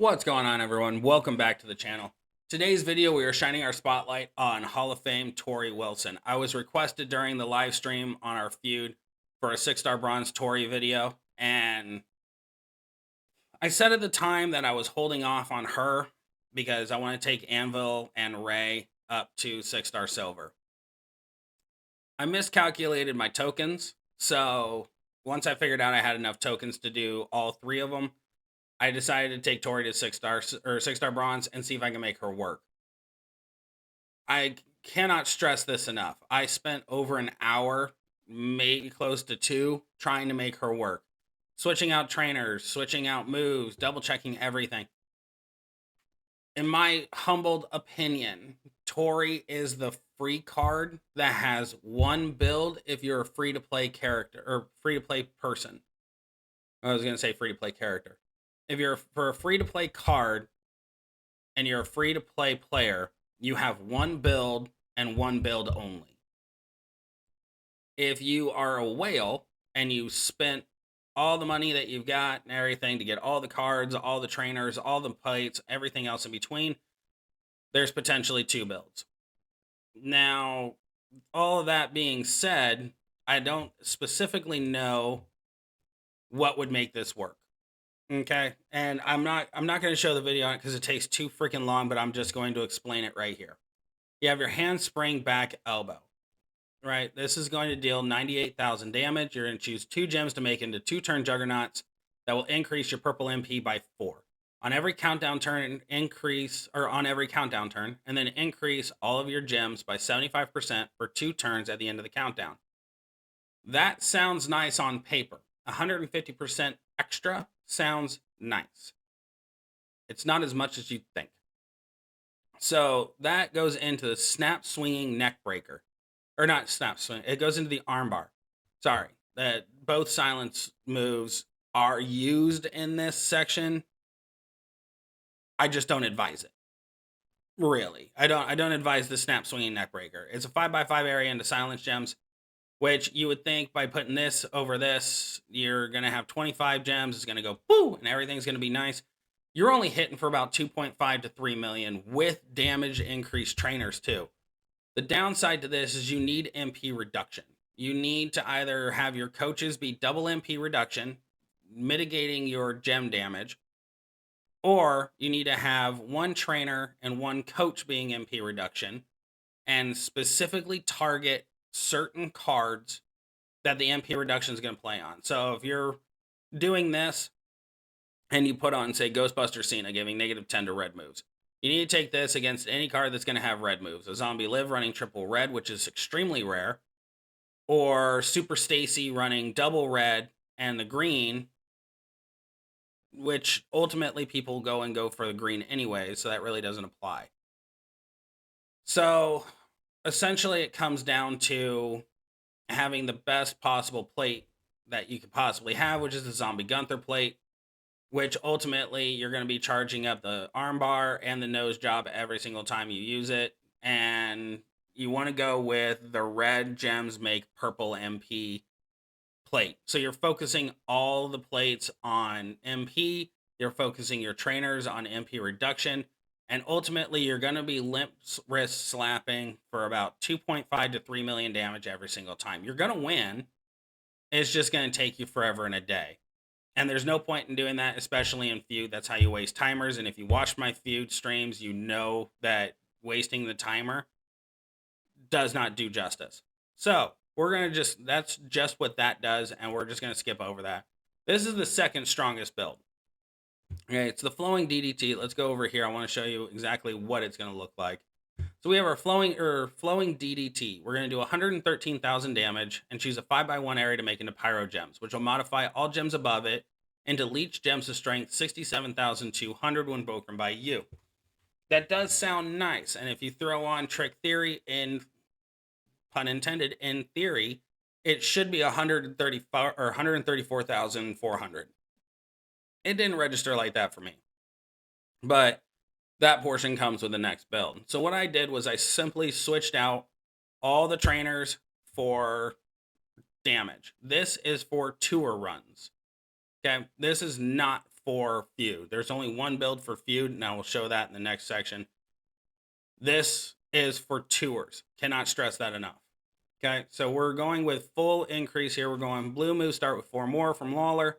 What's going on, everyone? Welcome back to the channel. Today's video, we are shining our spotlight on Hall of Fame Torrie Wilson. I was requested during the live stream on our feud for a 6-star bronze Torrie video, and I said at the time that I was holding off on her because I want to take Anvil and Ray up to 6-star silver. I miscalculated my tokens, so once I figured out I had enough tokens to do all three of them, I decided to take Torrie to 6-star or 6-star bronze and see if I can make her work. I cannot stress this enough. I spent over an hour, maybe close to 2, trying to make her work. Switching out trainers, switching out moves, double checking everything. In my humbled opinion, Torrie is the free card that has one build if you're a free-to-play character or free-to-play person. I was going to say free-to-play character. If you're for a free-to-play card and you're a free-to-play player, you have one build and one build only. If you are a whale and you spent all the money that you've got and everything to get all the cards, all the trainers, all the plates, everything else in between, there's potentially 2 builds. Now, all of that being said, I don't specifically know what would make this work. Okay, and I'm not going to show the video on it because it takes too freaking long, but I'm just going to explain it right here. You have your handspring back elbow, right? This is going to deal 98,000 damage. You're going to choose 2 gems to make into 2-turn juggernauts that will increase your purple MP by 4. On every countdown turn, on every countdown turn, and then increase all of your gems by 75% for 2 turns at the end of the countdown. That sounds nice on paper. 150% extra sounds nice. It's not as much as you think. So that goes into the snap swinging neck breaker. Or not snap swing. It goes into the armbar. Sorry. That both silence moves are used in this section. I just don't advise it. Really. I don't advise the snap swinging neck breaker. It's a 5x5 area into silence gems, which you would think by putting this over this, you're going to have 25 gems. It's going to go boo, and everything's going to be nice. You're only hitting for about 2.5 to 3 million with damage increased trainers too. The downside to this is you need MP reduction. You need to either have your coaches be double MP reduction, mitigating your gem damage, or you need to have 1 trainer and 1 coach being MP reduction and specifically target certain cards that the MP reduction is going to play on. So if you're doing this and you put on, say, Ghostbuster Cena giving -10 to red moves, you need to take this against any card that's going to have red moves. A Zombie Liv running triple red, which is extremely rare, or Super Stacy running double red and the green, which ultimately people go for the green anyway, so that really doesn't apply. So essentially, it comes down to having the best possible plate that you could possibly have, which is the Zombie Gunther plate, which ultimately you're going to be charging up the armbar and the nose job every single time you use it. And you want to go with the red gems make purple MP plate. So you're focusing all the plates on MP, you're focusing your trainers on MP reduction, and ultimately, you're going to be limp wrist slapping for about 2.5 to 3 million damage every single time. You're going to win. It's just going to take you forever and a day. And there's no point in doing that, especially in feud. That's how you waste timers. And if you watch my feud streams, you know that wasting the timer does not do justice. So we're going to that's just what that does. And we're just going to skip over that. This is the second strongest build. Okay, it's the flowing DDT. Let's go over here. I want to show you exactly what it's going to look like. So we have our flowing DDT. We're going to do 113,000 damage and choose a 5x1 area to make into Pyro Gems, which will modify all gems above it into Leech Gems of Strength 67,200 when broken by you. That does sound nice. And if you throw on Trick Theory, in pun intended, in theory, it should be 134,400. It didn't register like that for me, but that portion comes with the next build. So what I did was I simply switched out all the trainers for damage. This is for tour runs. Okay, this is not for feud. There's only one build for feud, and I will show that in the next section. This is for tours. Cannot stress that enough. Okay, so we're going with full increase here. We're going Blue Moose, start with 4 more from Lawler.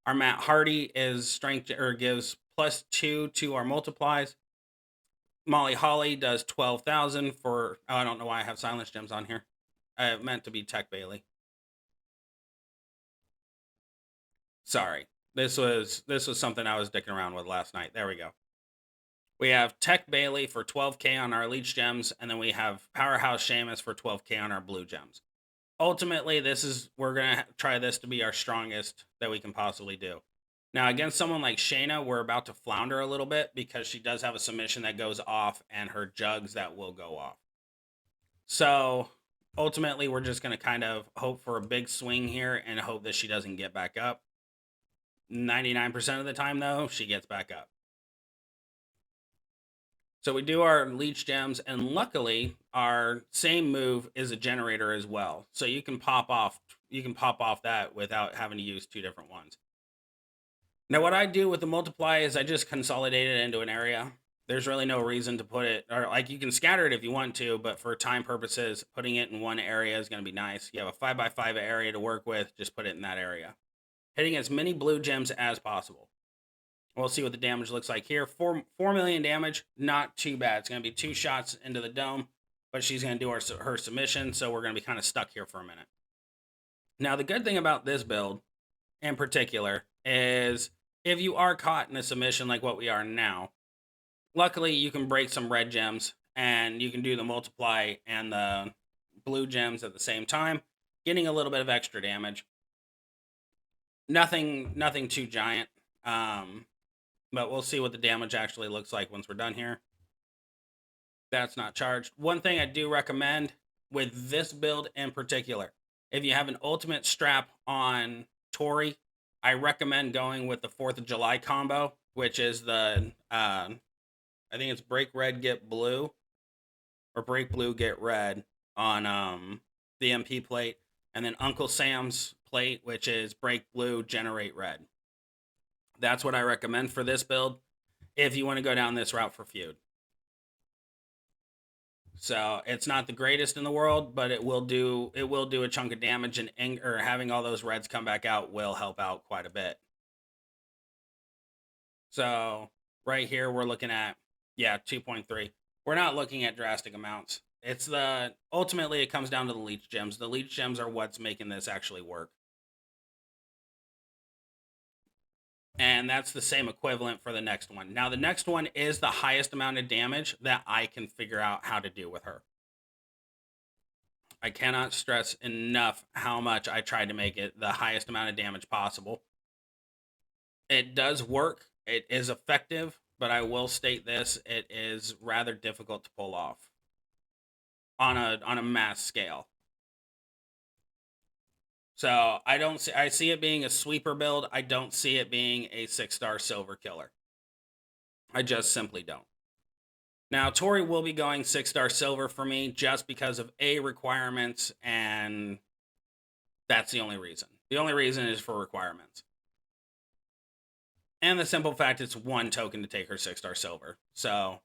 Our Matt Hardy is strength, or gives +2 to our multiplies. Molly Holly does 12,000 for, oh, I don't know why I have silence gems on here. I meant to be Tech Bailey. Sorry. This was something I was dicking around with last night. There we go. We have Tech Bailey for 12k on our Leech Gems, and then we have Powerhouse Sheamus for 12k on our Blue Gems. Ultimately, we're going to try this to be our strongest that we can possibly do. Now, against someone like Shayna, we're about to flounder a little bit because she does have a submission that goes off and her jugs that will go off. So, ultimately, we're just going to kind of hope for a big swing here and hope that she doesn't get back up. 99% of the time, though, she gets back up. So we do our Leech Gems, and luckily, our same move is a generator as well. So you can pop off that without having to use 2 different ones. Now, what I do with the multiply is I just consolidate it into an area. There's really no reason to put it, or like you can scatter it if you want to, but for time purposes, putting it in one area is going to be nice. You have a 5x5 area to work with, just put it in that area. Hitting as many Blue Gems as possible. We'll see what the damage looks like here. 4 million damage, not too bad. It's going to be 2 shots into the dome, but she's going to do her submission, so we're going to be kind of stuck here for a minute. Now, the good thing about this build in particular is if you are caught in a submission like what we are now, luckily you can break some red gems, and you can do the multiply and the Blue Gems at the same time, getting a little bit of extra damage. Nothing too giant. But we'll see what the damage actually looks like once we're done here. That's not charged. One thing I do recommend with this build in particular, if you have an ultimate strap on Torrie, I recommend going with the 4th of July combo, which is the, I think it's break red, get blue, or break blue, get red on the MP plate, and then Uncle Sam's plate, which is break blue, generate red. That's what I recommend for this build if you want to go down this route for feud. So it's not the greatest in the world, but it will do a chunk of damage, and having all those reds come back out will help out quite a bit. So right here we're looking at 2.3. We're not looking at drastic amounts. Ultimately it comes down to the Leech Gems. The Leech Gems are what's making this actually work. And that's the same equivalent for the next one. Now, the next one is the highest amount of damage that I can figure out how to do with her. I cannot stress enough how much I tried to make it the highest amount of damage possible. It does work. It is effective, but I will state this. It is rather difficult to pull off on a mass scale. So I see it being a sweeper build. I don't see it being a 6-star silver killer. I just simply don't. Now, Torrie will be going 6-star silver for me just because of requirements, and that's the only reason. The only reason is for requirements. And the simple fact it's 1 token to take her 6-star silver. So, all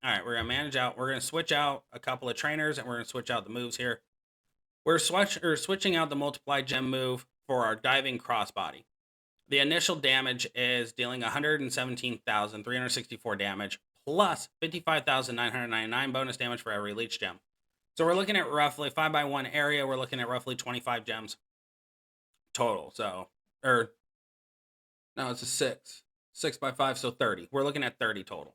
right, we're going to manage out. We're going to switch out a couple of trainers, and we're going to switch out the moves here. We're switching out the multiply gem move for our diving crossbody. The initial damage is dealing 117,364 damage plus 55,999 bonus damage for every leech gem. So we're looking at roughly 5x1 area. We're looking at roughly 25 gems total. So, no, it's a 6x5, so 30. We're looking at 30 total.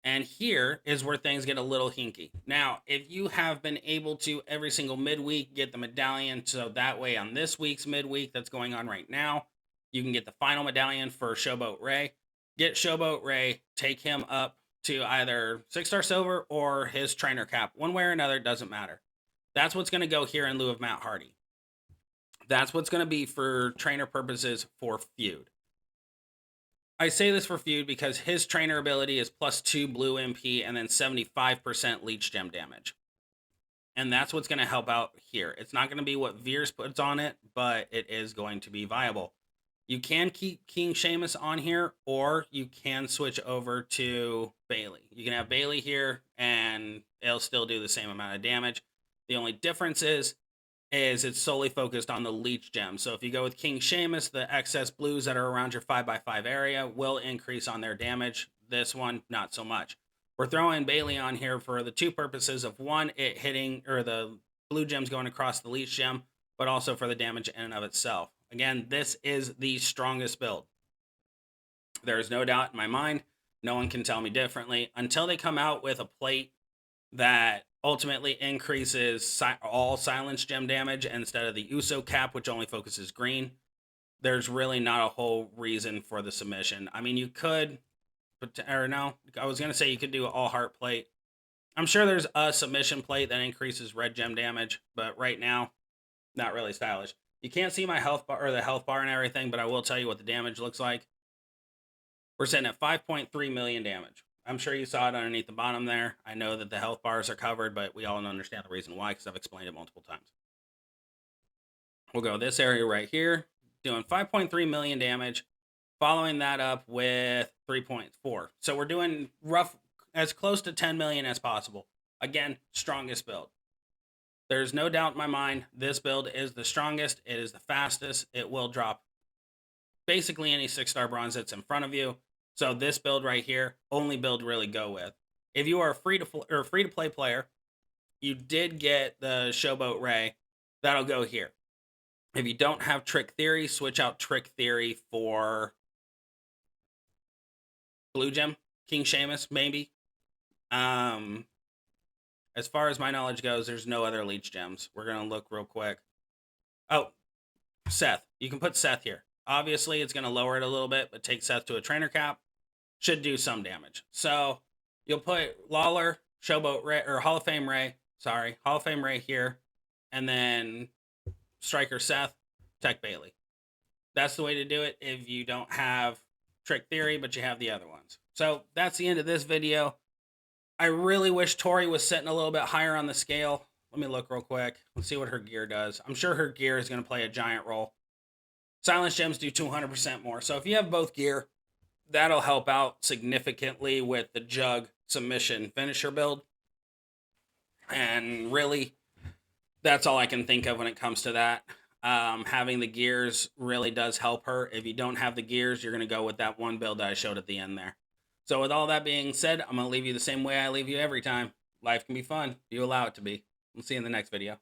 And here is where things get a little hinky. Now, if you have been able to every single midweek get the medallion, so that way on this week's midweek that's going on right now, you can get the final medallion for Showboat Ray. Get Showboat Ray, take him up to either 6-star silver or his trainer cap. One way or another, it doesn't matter. That's what's going to go here in lieu of Matt Hardy. That's what's going to be for trainer purposes for feud. I say this for feud because his trainer ability is +2 blue MP and then 75% leech gem damage. And that's what's going to help out here. It's not going to be what Veers puts on it, but it is going to be viable. You can keep King Sheamus on here, or you can switch over to Bailey. You can have Bailey here, and it'll still do the same amount of damage. The only difference is it's solely focused on the leech gem. So if you go with King Sheamus, the excess blues that are around your 5x5 area will increase on their damage. This one, not so much. We're throwing Bailey on here for the two purposes of one, it hitting, or the blue gems going across the leech gem, but also for the damage in and of itself. Again, this is the strongest build. There is no doubt in my mind. No one can tell me differently until they come out with a plate that ultimately increases all silence gem damage instead of the Uso cap, which only focuses green. There's really not a whole reason for the submission. I mean, you could, or no, I was going to say you could do an all heart plate. I'm sure there's a submission plate that increases red gem damage, but right now, not really stylish. You can't see my health bar or the health bar and everything, but I will tell you what the damage looks like. We're sitting at 5.3 million damage. I'm sure you saw it underneath the bottom there. I know that the health bars are covered, but we all understand the reason why because I've explained it multiple times. We'll go this area right here, doing 5.3 million damage, following that up with 3.4. So we're doing rough, as close to 10 million as possible. Again, strongest build. There's no doubt in my mind, this build is the strongest. It is the fastest. It will drop basically any 6-star bronze that's in front of you. So this build right here, only build really go with. If you are a free to play player, you did get the Showboat Ray. That'll go here. If you don't have Trick Theory, switch out Trick Theory for Blue Gem, King Sheamus, maybe. As far as my knowledge goes, there's no other leech gems. We're going to look real quick. Oh, Seth. You can put Seth here. Obviously, it's going to lower it a little bit, but take Seth to a trainer cap. Should do some damage. So you'll put Lawler, Showboat Ray, or Hall of Fame Ray. Sorry, Hall of Fame Ray here. And then Striker Seth, Tech Bailey. That's the way to do it if you don't have Trick Theory, but you have the other ones. So that's the end of this video. I really wish Torrie was sitting a little bit higher on the scale. Let me look real quick. Let's see what her gear does. I'm sure her gear is going to play a giant role. Silence gems do 200% more. So if you have both gear, that'll help out significantly with the Jug submission finisher build. And really, that's all I can think of when it comes to that. Having the gears really does help her. If you don't have the gears, you're going to go with that one build that I showed at the end there. So with all that being said, I'm going to leave you the same way I leave you every time. Life can be fun. You allow it to be. We'll see you in the next video.